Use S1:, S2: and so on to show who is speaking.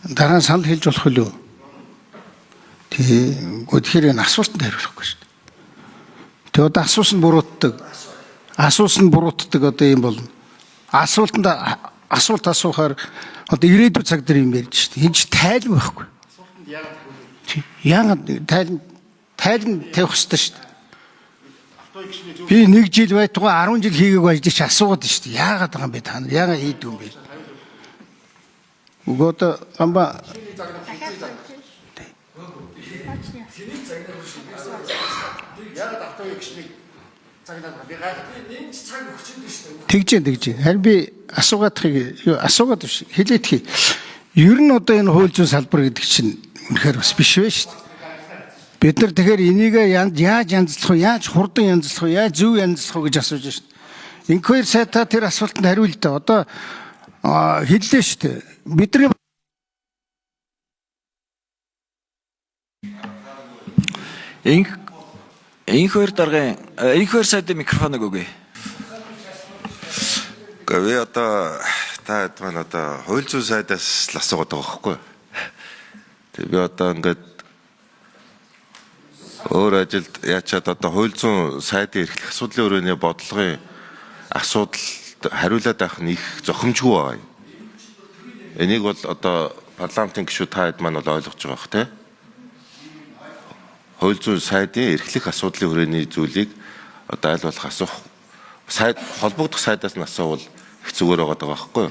S1: Дараа нь санал хэлж болох үлээ. Тэгэхээр энэ асуултанд хариулахгүй шүү дээ. Тэгээ одоо асуусан буруутдаг одоо юм болно. Асуулт асуухаар одоо ирээдүйн цаг дээр юм ярьж шүү дээ. Энэ ч тайлан байхгүй. Яагаад тайлан тавих хэрэгтэй шүү дээ. Би 1 жил байтугай 10 жил хийгээг ажлыг чи асуугаад шүү дээ. Яагаад байгаа юм бэ та нар? Яагаад хийдэг юм бэ? Угоото амба тэгж. Харин би асуугаад биш. Хэлээдхий. Ер нь одоо энэ хууль зүйн салбар гэдэг чинь үнэхээр бас биш вэ шүү дээ. Бид нар тэгэхээр энийг яаж янзлах вэ? Яаж хурдан янзлах вэ? Яаж зөв янзлах вэ гэж асууж байна шүү дээ. Инквайр сайтаа тэр асуултанд хариулъя да. Одоо хэллээ шүү дээ. Бидний
S2: инквайр сайтын микрофоныг өгье.
S3: Говь одоо та хэд маань одоо хууль зүйн сайдаас л асуугаад байгаа байхгүй. Тэг би одоо ингээд өөр ажилд яачаад одоо хууль зүйн сайдын эрхлэх асуудлын өрөөний бодлогын асуудал хариулаад байх нь их зохимжгүй байна. Энийг бол одоо парламентын гишүүд та хэд маань бол ойлгож байгаа бох те. Хууль зүйн сайдын эрхлэх асуудлын хүрээний зүйлийг одоо аль болох асуух холбогдох сайдаас нь асуувал их зүгээр байгаа байхгүй юу?